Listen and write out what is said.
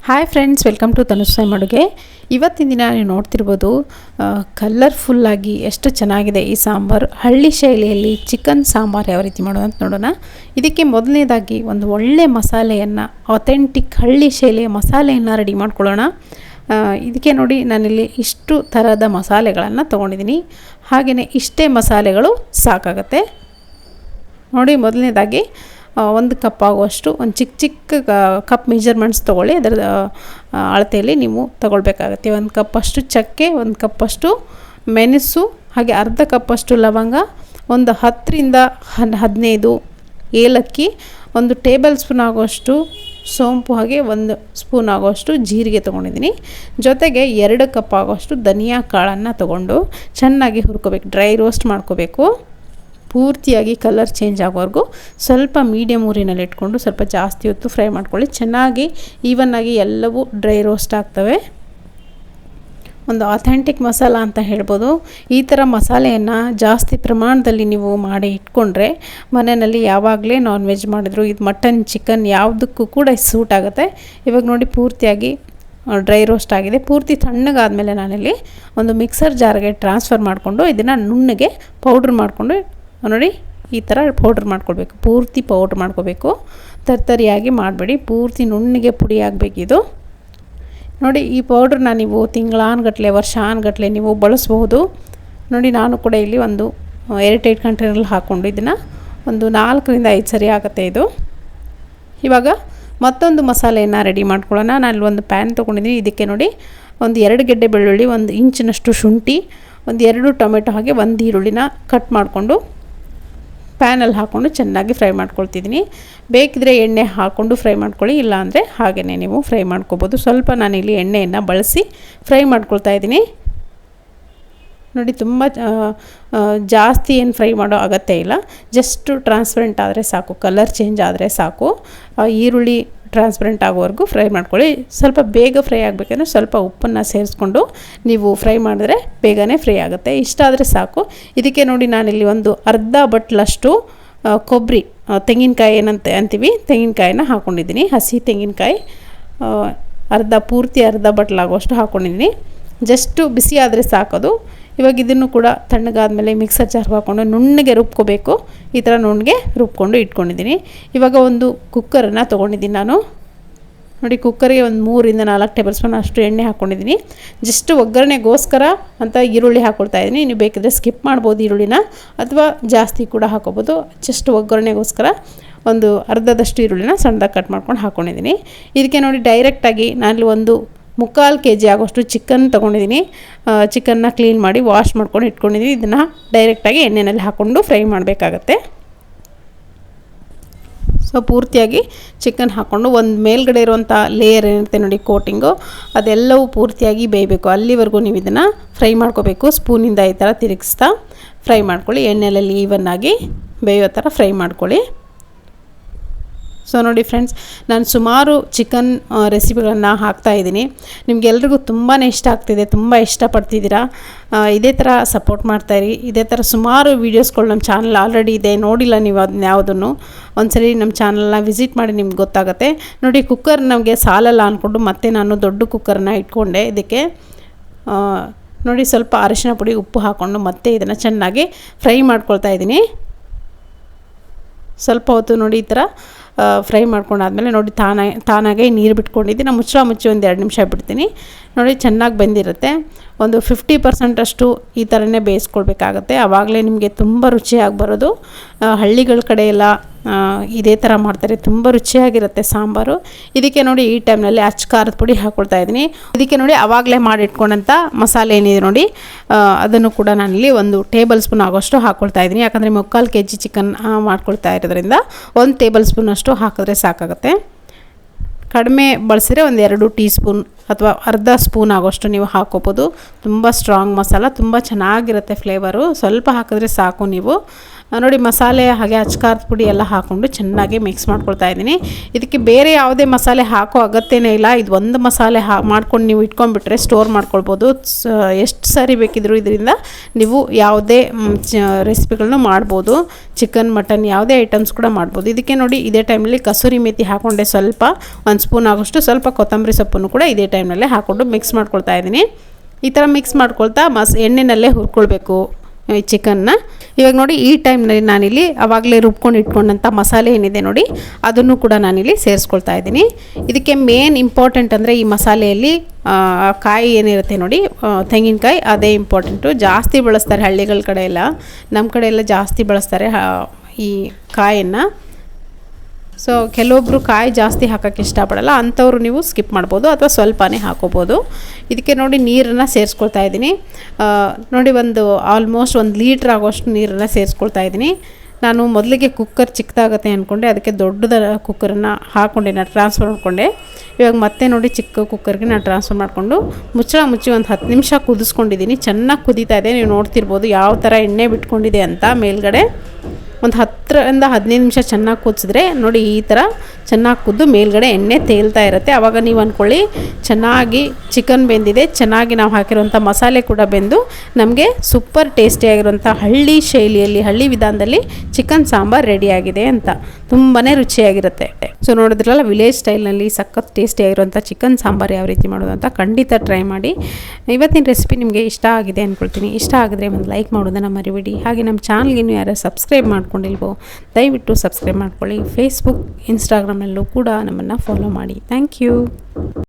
Hi friends, welcome to ತನು ಸ್ವಯಂ ಅಡುಗೆ. ಇವತ್ತಿನ ದಿನ ನೀವು ನೋಡ್ತಿರ್ಬೋದು ಕಲರ್ಫುಲ್ಲಾಗಿ ಎಷ್ಟು ಚೆನ್ನಾಗಿದೆ ಈ ಸಾಂಬಾರು. ಹಳ್ಳಿ ಶೈಲಿಯಲ್ಲಿ ಚಿಕನ್ ಸಾಂಬಾರು ಯಾವ ರೀತಿ ಮಾಡೋದು ಅಂತ ನೋಡೋಣ. ಇದಕ್ಕೆ ಮೊದಲನೇದಾಗಿ ಒಂದು ಒಳ್ಳೆ ಮಸಾಲೆಯನ್ನು, ಅಥೆಂಟಿಕ್ ಹಳ್ಳಿ ಶೈಲಿಯ ಮಸಾಲೆಯನ್ನು ರೆಡಿ ಮಾಡ್ಕೊಳ್ಳೋಣ. ಇದಕ್ಕೆ ನೋಡಿ, ನಾನಿಲ್ಲಿ ಇಷ್ಟು ಥರದ ಮಸಾಲೆಗಳನ್ನು ತೊಗೊಂಡಿದ್ದೀನಿ. ಹಾಗೆಯೇ ಇಷ್ಟೇ ಮಸಾಲೆಗಳು ಸಾಕಾಗುತ್ತೆ ನೋಡಿ. ಮೊದಲನೇದಾಗಿ 1 ಕಪ್ ಆಗುವಷ್ಟು ಒಂದು ಚಿಕ್ಕ ಕಪ್ ಮೆಜರ್ಮೆಂಟ್ಸ್ ತೊಗೊಳ್ಳಿ. ಅದರ ಅಳತೆಯಲ್ಲಿ ನೀವು ತೊಗೊಳ್ಬೇಕಾಗತ್ತೆ. 1 ಕಪ್ಪಷ್ಟು ಚಕ್ಕೆ, 1 ಕಪ್ಪಷ್ಟು ಮೆಣಸು, ಹಾಗೆ ಅರ್ಧ ಕಪ್ಪಷ್ಟು ಲವಂಗ, ಒಂದು 10ರಿಂದ 15 ಏಲಕ್ಕಿ, 1 ಟೇಬಲ್ ಸ್ಪೂನ್ ಆಗುವಷ್ಟು ಸೋಂಪು, ಹಾಗೆ 1 ಸ್ಪೂನ್ ಆಗುವಷ್ಟು ಜೀರಿಗೆ ತೊಗೊಂಡಿದ್ದೀನಿ. ಜೊತೆಗೆ 2 ಕಪ್ ಆಗುವಷ್ಟು ಧನಿಯಾ ಕಾಳನ್ನು ತೊಗೊಂಡು ಚೆನ್ನಾಗಿ ಹುರ್ಕೋಬೇಕು. ಡ್ರೈ ರೋಸ್ಟ್ ಮಾಡ್ಕೋಬೇಕು. ಪೂರ್ತಿಯಾಗಿ ಕಲರ್ ಚೇಂಜ್ ಆಗೋವರೆಗೂ ಸ್ವಲ್ಪ ಮೀಡಿಯಮ್ ಊರಿನಲ್ಲಿ ಇಟ್ಕೊಂಡು ಸ್ವಲ್ಪ ಜಾಸ್ತಿ ಹೊತ್ತು ಫ್ರೈ ಮಾಡ್ಕೊಳ್ಳಿ. ಚೆನ್ನಾಗಿ ಈವನ್ನಾಗಿ ಎಲ್ಲವೂ ಡ್ರೈ ರೋಸ್ಟ್ ಆಗ್ತವೆ. ಒಂದು ಅಥೆಂಟಿಕ್ ಮಸಾಲ ಅಂತ ಹೇಳ್ಬೋದು. ಈ ಥರ ಮಸಾಲೆಯನ್ನು ಜಾಸ್ತಿ ಪ್ರಮಾಣದಲ್ಲಿ ನೀವು ಮಾಡಿ ಇಟ್ಕೊಂಡ್ರೆ ಮನೆಯಲ್ಲಿ ಯಾವಾಗಲೇ ನಾನ್ ವೆಜ್ ಮಾಡಿದ್ರು, ಇದು ಮಟನ್, ಚಿಕನ್ ಯಾವುದಕ್ಕೂ ಕೂಡ ಸೂಟ್ ಆಗುತ್ತೆ. ಇವಾಗ ನೋಡಿ, ಪೂರ್ತಿಯಾಗಿ ಡ್ರೈ ರೋಸ್ಟ್ ಆಗಿದೆ. ಪೂರ್ತಿ ತಣ್ಣಗಾದಮೇಲೆ ನಾನಿಲ್ಲಿ ಒಂದು ಮಿಕ್ಸರ್ ಜಾರ್ಗೆ ಟ್ರಾನ್ಸ್ಫರ್ ಮಾಡಿಕೊಂಡು ಇದನ್ನು ನುಣ್ಣಗೆ ಪೌಡ್ರ್ ಮಾಡಿಕೊಂಡು ನೋಡಿ, ಈ ಥರ ಪೌಡ್ರ್ ಮಾಡ್ಕೊಳ್ಬೇಕು. ಪೂರ್ತಿ ಪೌಡ್ರ್ ಮಾಡ್ಕೋಬೇಕು. ತರ್ತರಿಯಾಗಿ ಮಾಡಬೇಡಿ, ಪೂರ್ತಿ ನುಣ್ಣಗೆ ಪುಡಿ ಆಗಬೇಕಿದು ನೋಡಿ. ಈ ಪೌಡ್ರನ್ನ ನೀವು ತಿಂಗಳಾನುಗಟ್ಟಲೆ, ವರ್ಷಾನುಗಟ್ಟಲೆ ನೀವು ಬಳಸ್ಬಹುದು ನೋಡಿ. ನಾನು ಕೂಡ ಇಲ್ಲಿ ಒಂದು ಏರ್ಟೈಟ್ ಕಂಟೈನರಲ್ಲಿ ಹಾಕ್ಕೊಂಡು ಇದನ್ನು ಒಂದು 4ರಿಂದ 5 ಸರಿ ಆಗುತ್ತೆ ಇದು. ಇವಾಗ ಮತ್ತೊಂದು ಮಸಾಲೆಯನ್ನು ರೆಡಿ ಮಾಡ್ಕೊಳ್ಳೋಣ. ನಾನು ಒಂದು ಪ್ಯಾನ್ ತೊಗೊಂಡಿದ್ದೀನಿ. ಇದಕ್ಕೆ ನೋಡಿ, ಒಂದು 2 ಗೆಡ್ಡೆ ಬೆಳ್ಳುಳ್ಳಿ, 1 ಇಂಚಿನಷ್ಟು ಶುಂಠಿ, ಒಂದು 2 ಟೊಮೆಟೊ, ಹಾಗೆ 1 ಈರುಳ್ಳಿನ ಕಟ್ ಮಾಡಿಕೊಂಡು ಪ್ಯಾನಲ್ಲಿ ಹಾಕ್ಕೊಂಡು ಚೆನ್ನಾಗಿ ಫ್ರೈ ಮಾಡ್ಕೊಳ್ತಿದ್ದೀನಿ. ಬೇಕಿದ್ರೆ ಎಣ್ಣೆ ಹಾಕ್ಕೊಂಡು ಫ್ರೈ ಮಾಡ್ಕೊಳ್ಳಿ, ಇಲ್ಲಾಂದರೆ ಹಾಗೆಯೇ ನೀವು ಫ್ರೈ ಮಾಡ್ಕೊಬೋದು. ಸ್ವಲ್ಪ ನಾನಿಲ್ಲಿ ಎಣ್ಣೆಯನ್ನು ಬಳಸಿ ಫ್ರೈ ಮಾಡ್ಕೊಳ್ತಾ ಇದ್ದೀನಿ ನೋಡಿ. ತುಂಬ ಜಾಸ್ತಿ ಏನು ಫ್ರೈ ಮಾಡೋ ಅಗತ್ಯ ಇಲ್ಲ. ಜಸ್ಟ್ ಟ್ರಾನ್ಸ್ಪರೆಂಟ್ ಆದರೆ ಸಾಕು, ಕಲರ್ ಚೇಂಜ್ ಆದರೆ ಸಾಕು. ಈರುಳ್ಳಿ ಟ್ರಾನ್ಸ್ಪರೆಂಟ್ ಆಗೋವರೆಗೂ ಫ್ರೈ ಮಾಡ್ಕೊಳ್ಳಿ. ಸ್ವಲ್ಪ ಬೇಗ ಫ್ರೈ ಆಗಬೇಕಂದ್ರೆ ಸ್ವಲ್ಪ ಉಪ್ಪನ್ನು ಸೇರಿಸ್ಕೊಂಡು ನೀವು ಫ್ರೈ ಮಾಡಿದ್ರೆ ಬೇಗನೆ ಫ್ರೈ ಆಗುತ್ತೆ. ಇಷ್ಟ ಆದರೆ ಸಾಕು. ಇದಕ್ಕೆ ನೋಡಿ, ನಾನಿಲ್ಲಿ ಒಂದು ಅರ್ಧ ಬಟ್ಲಷ್ಟು ಕೊಬ್ಬರಿ, ತೆಂಗಿನಕಾಯಿ ಅಂತೀವಿ, ತೆಂಗಿನಕಾಯಿನ ಹಾಕ್ಕೊಂಡಿದ್ದೀನಿ. ಹಸಿ ತೆಂಗಿನಕಾಯಿ ಅರ್ಧ ಬಟ್ಲಾಗುವಷ್ಟು ಹಾಕ್ಕೊಂಡಿದ್ದೀನಿ. ಜಸ್ಟು ಬಿಸಿ ಆದರೆ ಸಾಕೋದು. ಇವಾಗ ಇದನ್ನು ಕೂಡ ತಣ್ಣಗಾದ್ಮೇಲೆ ಮಿಕ್ಸರ್ ಜಾರ್ಗೆ ಹಾಕ್ಕೊಂಡು ನುಣ್ಣಗೆ ರುಬ್ಕೋಬೇಕು. ಈ ಥರ ನುಣ್ಣಗೆ ರುಬ್ಕೊಂಡು ಇಟ್ಕೊಂಡಿದ್ದೀನಿ. ಇವಾಗ ಒಂದು ಕುಕ್ಕರನ್ನು ತೊಗೊಂಡಿದ್ದೀನಿ ನಾನು ನೋಡಿ. ಕುಕ್ಕರಿಗೆ ಒಂದು 3ರಿಂದ 4 ಟೇಬಲ್ ಸ್ಪೂನ್ ಅಷ್ಟು ಎಣ್ಣೆ ಹಾಕ್ಕೊಂಡಿದ್ದೀನಿ. ಜಸ್ಟ್ ಒಗ್ಗರಣೆಗೋಸ್ಕರ ಅಂತ ಈರುಳ್ಳಿ ಹಾಕ್ಕೊಳ್ತಾ ಇದ್ದೀನಿ. ನೀವು ಬೇಕಿದ್ರೆ ಸ್ಕಿಪ್ ಮಾಡ್ಬೋದು ಈರುಳ್ಳಿನ, ಅಥವಾ ಜಾಸ್ತಿ ಕೂಡ ಹಾಕೋಬೋದು. ಜಸ್ಟ್ ಒಗ್ಗರಣೆಗೋಸ್ಕರ ಒಂದು ಅರ್ಧದಷ್ಟು ಈರುಳ್ಳಿನ ಸಣ್ಣದಾಗಿ ಕಟ್ ಮಾಡ್ಕೊಂಡು ಹಾಕ್ಕೊಂಡಿದ್ದೀನಿ. ಇದಕ್ಕೆ ನೋಡಿ, ಡೈರೆಕ್ಟಾಗಿ ನಾನು ಒಂದು 3/4 kg ಆಗೋಷ್ಟು ಚಿಕನ್ ತೊಗೊಂಡಿದ್ದೀನಿ. ಚಿಕನ್ನ ಕ್ಲೀನ್ ಮಾಡಿ ವಾಶ್ ಮಾಡ್ಕೊಂಡು ಇಟ್ಕೊಂಡಿದ್ದೀನಿ. ಇದನ್ನು ಡೈರೆಕ್ಟಾಗಿ ಎಣ್ಣೆಯಲ್ಲಿ ಹಾಕ್ಕೊಂಡು ಫ್ರೈ ಮಾಡಬೇಕಾಗತ್ತೆ. ಸೊ ಪೂರ್ತಿಯಾಗಿ ಚಿಕನ್ ಹಾಕ್ಕೊಂಡು ಒಂದು ಮೇಲ್ಗಡೆ ಇರುವಂಥ ಲೇಯರ್ ಏನಿರುತ್ತೆ ನೋಡಿ, ಕೋಟಿಂಗು, ಅದೆಲ್ಲವೂ ಪೂರ್ತಿಯಾಗಿ ಬೇಯಬೇಕು. ಅಲ್ಲಿವರೆಗೂ ನೀವು ಇದನ್ನು ಫ್ರೈ ಮಾಡ್ಕೋಬೇಕು. ಸ್ಪೂನಿಂದ ಈ ಥರ ತಿರುಗಿಸ್ತಾ ಫ್ರೈ ಮಾಡ್ಕೊಳ್ಳಿ. ಎಣ್ಣೆಯಲ್ಲಿ ಈವನ್ನಾಗಿ ಬೇಯೋ ಥರ ಫ್ರೈ ಮಾಡ್ಕೊಳ್ಳಿ. ಸೊ ನೋಡಿ ಫ್ರೆಂಡ್ಸ್, ನಾನು ಸುಮಾರು ಚಿಕನ್ ರೆಸಿಪಿಗಳನ್ನು ಹಾಕ್ತಾಯಿದ್ದೀನಿ. ನಿಮಗೆಲ್ರಿಗೂ ತುಂಬಾ ಇಷ್ಟ ಆಗ್ತಿದೆ, ತುಂಬ ಇಷ್ಟಪಡ್ತಿದ್ದೀರಾ. ಇದೇ ಥರ ಸಪೋರ್ಟ್ ಮಾಡ್ತಾಯಿರಿ. ಇದೇ ಥರ ಸುಮಾರು ವೀಡಿಯೋಸ್ಗಳು ನಮ್ಮ ಚಾನಲ್ ಆಲ್ರೆಡಿ ಇದೆ. ನೋಡಿಲ್ಲ ನೀವು ಅದನ್ನ ಯಾವುದನ್ನು, ಒಂದ್ಸರಿ ನಮ್ಮ ಚಾನಲ್ನ ವಿಸಿಟ್ ಮಾಡಿ, ನಿಮ್ಗೆ ಗೊತ್ತಾಗುತ್ತೆ ನೋಡಿ. ಕುಕ್ಕರ್ ನಮಗೆ ಸಾಲಲ್ಲ ಅಂದ್ಕೊಂಡು ಮತ್ತೆ ನಾನು ದೊಡ್ಡ ಕುಕ್ಕರನ್ನ ಇಟ್ಕೊಂಡೆ. ಇದಕ್ಕೆ ನೋಡಿ, ಸ್ವಲ್ಪ ಅರಿಶಿನ ಪುಡಿ, ಉಪ್ಪು ಹಾಕ್ಕೊಂಡು ಮತ್ತೆ ಇದನ್ನು ಚೆನ್ನಾಗಿ ಫ್ರೈ ಮಾಡ್ಕೊಳ್ತಾ ಇದ್ದೀನಿ. ಸ್ವಲ್ಪ ಹೊತ್ತು ನೋಡಿ, ಈ ಥರ ಫ್ರೈ ಮಾಡ್ಕೊಂಡಾದ್ಮೇಲೆ ನೋಡಿ, ತಾನಾಗೆ ನೀರು ಬಿಟ್ಕೊಂಡಿದ್ದೀನಿ. ನಾನು ಮುಚ್ಚಿ ಒಂದು 2 ನಿಮಿಷ ಬಿಡ್ತೀನಿ ನೋಡಿ. ಚೆನ್ನಾಗಿ ಬಂದಿರುತ್ತೆ. ಒಂದು 50% ಅಷ್ಟು ಈ ಥರನೇ ಬೇಯಿಸ್ಕೊಳ್ಬೇಕಾಗತ್ತೆ. ಆವಾಗಲೇ ನಿಮಗೆ ತುಂಬ ರುಚಿಯಾಗಿ ಬರೋದು. ಹಳ್ಳಿಗಳ ಕಡೆ ಎಲ್ಲ ಇದೇ ಥರ ಮಾಡ್ತಾರೆ. ತುಂಬ ರುಚಿಯಾಗಿರುತ್ತೆ ಸಾಂಬಾರು. ಇದಕ್ಕೆ ನೋಡಿ, ಈ ಟೈಮ್ನಲ್ಲಿ ಖಾರದ ಪುಡಿ ಹಾಕ್ಕೊಳ್ತಾ ಇದ್ದೀನಿ. ಇದಕ್ಕೆ ನೋಡಿ, ಆವಾಗಲೇ ಮಾಡಿಟ್ಕೊಂಡಂಥ ಮಸಾಲೆ ಏನಿದೆ ನೋಡಿ, ಅದನ್ನು ಕೂಡ ನಾನಿಲ್ಲಿ 1 ಟೇಬಲ್ ಸ್ಪೂನ್ ಆಗೋಷ್ಟು ಹಾಕ್ಕೊಳ್ತಾ ಇದ್ದೀನಿ. ಯಾಕಂದರೆ 3/4 kg ಚಿಕನ್ ಮಾಡ್ಕೊಳ್ತಾ ಇರೋದ್ರಿಂದ 1 ಟೇಬಲ್ ಸ್ಪೂನ್ ಅಷ್ಟು ಹಾಕಿದ್ರೆ ಸಾಕಾಗುತ್ತೆ. ಕಡಿಮೆ ಬಳಸಿದ್ರೆ ಒಂದು 2 ಟೀ ಸ್ಪೂನ್ ಅಥವಾ ಅರ್ಧ ಸ್ಪೂನ್ ಆಗೋಷ್ಟು ನೀವು ಹಾಕ್ಕೋಬೋದು. ತುಂಬ ಸ್ಟ್ರಾಂಗ್ ಮಸಾಲ, ತುಂಬ ಚೆನ್ನಾಗಿರುತ್ತೆ ಫ್ಲೇವರು. ಸ್ವಲ್ಪ ಹಾಕಿದ್ರೆ ಸಾಕು ನೀವು. ನೋಡಿ ಮಸಾಲೆ ಹಾಗೆ ಅಚ್ಕಾರದ ಪುಡಿ ಎಲ್ಲ ಹಾಕ್ಕೊಂಡು ಚೆನ್ನಾಗಿ ಮಿಕ್ಸ್ ಮಾಡ್ಕೊಳ್ತಾ ಇದ್ದೀನಿ. ಇದಕ್ಕೆ ಬೇರೆ ಯಾವುದೇ ಮಸಾಲೆ ಹಾಕೋ ಅಗತ್ಯನೇ ಇಲ್ಲ. ಇದು ಒಂದು ಮಸಾಲೆ ಮಾಡ್ಕೊಂಡು ನೀವು ಇಟ್ಕೊಂಡ್ಬಿಟ್ರೆ ಸ್ಟೋರ್ ಮಾಡ್ಕೊಳ್ಬೋದು. ಎಷ್ಟು ಸಾರಿ ಬೇಕಿದ್ರೂ ಇದರಿಂದ ನೀವು ಯಾವುದೇ ರೆಸಿಪಿಗಳನ್ನ ಮಾಡ್ಬೋದು. ಚಿಕನ್ ಮಟನ್ ಯಾವುದೇ ಐಟಮ್ಸ್ ಕೂಡ ಮಾಡ್ಬೋದು. ಇದಕ್ಕೆ ನೋಡಿ ಇದೇ ಟೈಮಲ್ಲಿ ಕಸೂರಿ ಮೇಥಿ ಹಾಕ್ಕೊಂಡೆ, ಸ್ವಲ್ಪ 1 ಸ್ಪೂನ್ ಆಗೋಷ್ಟು ಸ್ವಲ್ಪ ಕೊತ್ತಂಬರಿ ಸೊಪ್ಪನ್ನು ಕೂಡ ಇದೇ ಟೈಮ್ನಲ್ಲೇ ಹಾಕ್ಕೊಂಡು ಮಿಕ್ಸ್ ಮಾಡ್ಕೊಳ್ತಾ ಇದ್ದೀನಿ. ಈ ಥರ ಮಿಕ್ಸ್ ಮಾಡ್ಕೊಳ್ತಾ ಎಣ್ಣೆನಲ್ಲೇ ಹುರ್ಕೊಳ್ಬೇಕು ಈ ಚಿಕನ್ನ. ಇವಾಗ ನೋಡಿ ಈ ಟೈಮ್ನಲ್ಲಿ ನಾನಿಲ್ಲಿ ಆವಾಗಲೇ ರುಬ್ಕೊಂಡು ಇಟ್ಕೊಂಡಂಥ ಮಸಾಲೆ ಏನಿದೆ ನೋಡಿ ಅದನ್ನು ಕೂಡ ನಾನಿಲ್ಲಿ ಸೇರಿಸ್ಕೊಳ್ತಾ ಇದ್ದೀನಿ. ಇದಕ್ಕೆ ಮೇನ್ ಇಂಪಾರ್ಟೆಂಟ್ ಅಂದರೆ ಈ ಮಸಾಲೆಯಲ್ಲಿ ಕಾಯಿ ಏನಿರುತ್ತೆ ನೋಡಿ ತೆಂಗಿನಕಾಯಿ, ಅದೇ ಇಂಪಾರ್ಟೆಂಟು. ಜಾಸ್ತಿ ಬಳಸ್ತಾರೆ ಹಳ್ಳಿಗಳ ಕಡೆ ಎಲ್ಲ, ನಮ್ಮ ಕಡೆ ಎಲ್ಲ ಜಾಸ್ತಿ ಬಳಸ್ತಾರೆ ಈ ಕಾಯನ್ನು. ಸೊ ಕೆಲವೊಬ್ಬರು ಕಾಯಿ ಜಾಸ್ತಿ ಹಾಕೋಕ್ಕೆ ಇಷ್ಟಪಡಲ್ಲ, ಅಂಥವ್ರು ನೀವು ಸ್ಕಿಪ್ ಮಾಡ್ಬೋದು ಅಥವಾ ಸ್ವಲ್ಪನೇ ಹಾಕೋಬೋದು. ಇದಕ್ಕೆ ನೋಡಿ ನೀರನ್ನು ಸೇರಿಸ್ಕೊಳ್ತಾ ಇದ್ದೀನಿ. ನೋಡಿ ಆಲ್ಮೋಸ್ಟ್ 1 ಲೀಟ್ರ್ ಆಗೋಷ್ಟು ನೀರನ್ನು ಸೇರಿಸ್ಕೊಳ್ತಾ ಇದ್ದೀನಿ. ನಾನು ಮೊದಲಿಗೆ ಕುಕ್ಕರ್ ಚಿಕ್ಕದಾಗತ್ತೆ ಅಂದ್ಕೊಂಡೆ, ಅದಕ್ಕೆ ದೊಡ್ಡದ ಕುಕ್ಕರನ್ನು ಹಾಕ್ಕೊಂಡೆ, ನಾನು ಟ್ರಾನ್ಸ್ಫರ್ ಮಾಡಿಕೊಂಡೆ. ಇವಾಗ ಮತ್ತೆ ನೋಡಿ ಚಿಕ್ಕ ಕುಕ್ಕರ್ಗೆ ನಾನು ಟ್ರಾನ್ಸ್ಫರ್ ಮಾಡಿಕೊಂಡು ಮುಚ್ಚಳ ಮುಚ್ಚಿ 10 ನಿಮಿಷ ಕುದಿಸ್ಕೊಂಡಿದ್ದೀನಿ. ಚೆನ್ನಾಗಿ ಕುದೀತಾ ಇದೆ, ನೀವು ನೋಡ್ತಿರ್ಬೋದು ಯಾವ ಥರ ಎಣ್ಣೆ ಬಿಟ್ಕೊಂಡಿದೆ ಅಂತ ಮೇಲ್ಗಡೆ. 10 ರಿಂದ 15 ನಿಮಿಷ ಚೆನ್ನಾಗಿ ಕುದಿಸಿದ್ರೆ ನೋಡಿ ಈ ಥರ ಚೆನ್ನಾಗಿ ಕುದ್ದು ಮೇಲ್ಗಡೆ ಎಣ್ಣೆ ತೇಲ್ತಾ ಇರುತ್ತೆ. ಆವಾಗ ನೀವು ಅಂದ್ಕೊಳ್ಳಿ ಚೆನ್ನಾಗಿ ಚಿಕನ್ ಬೆಂದಿದೆ, ಚೆನ್ನಾಗಿ ನಾವು ಹಾಕಿರುವಂಥ ಮಸಾಲೆ ಕೂಡ ಬೆಂದು ನಮಗೆ ಸೂಪರ್ ಟೇಸ್ಟಿಯಾಗಿರುವಂಥ ಹಳ್ಳಿ ಶೈಲಿಯಲ್ಲಿ, ಹಳ್ಳಿ ವಿಧಾನದಲ್ಲಿ ಚಿಕನ್ ಸಾಂಬಾರು ರೆಡಿಯಾಗಿದೆ ಅಂತ. ತುಂಬಾ ರುಚಿಯಾಗಿರುತ್ತೆ. ಸೊ ನೋಡಿದ್ರಲ್ಲ, ವಿಲೇಜ್ ಸ್ಟೈಲ್ನಲ್ಲಿ ಸಖತ್ ಟೇಸ್ಟಿಯಾಗಿರುವಂಥ ಚಿಕನ್ ಸಾಂಬಾರು ಯಾವ ರೀತಿ ಮಾಡೋದು ಅಂತ ಖಂಡಿತ ಟ್ರೈ ಮಾಡಿ. ಇವತ್ತಿನ ರೆಸಿಪಿ ನಿಮಗೆ ಇಷ್ಟ ಆಗಿದೆ ಅಂದ್ಕೊಳ್ತೀನಿ. ಇಷ್ಟ ಆಗಿದ್ರೆ ಒಂದು ಲೈಕ್ ಮಾಡೋದನ್ನು ಮರಿಬೇಡಿ. ಹಾಗೆ ನಮ್ಮ ಚಾನಲ್ಗೆ ಯಾರು ಸಬ್ಸ್ಕ್ರೈಬ್ ಮಾಡ್ಕೊಂಡಿಲ್ವೋ ದಯವಿಟ್ಟು ಸಬ್ಸ್ಕ್ರೈಬ್ ಮಾಡ್ಕೊಳ್ಳಿ. ಫೇಸ್ಬುಕ್, ಇನ್ಸ್ಟಾಗ್ರಾಮಲ್ಲೂ ಕೂಡ ನಮ್ಮನ್ನು ಫಾಲೋ ಮಾಡಿ. Thank you.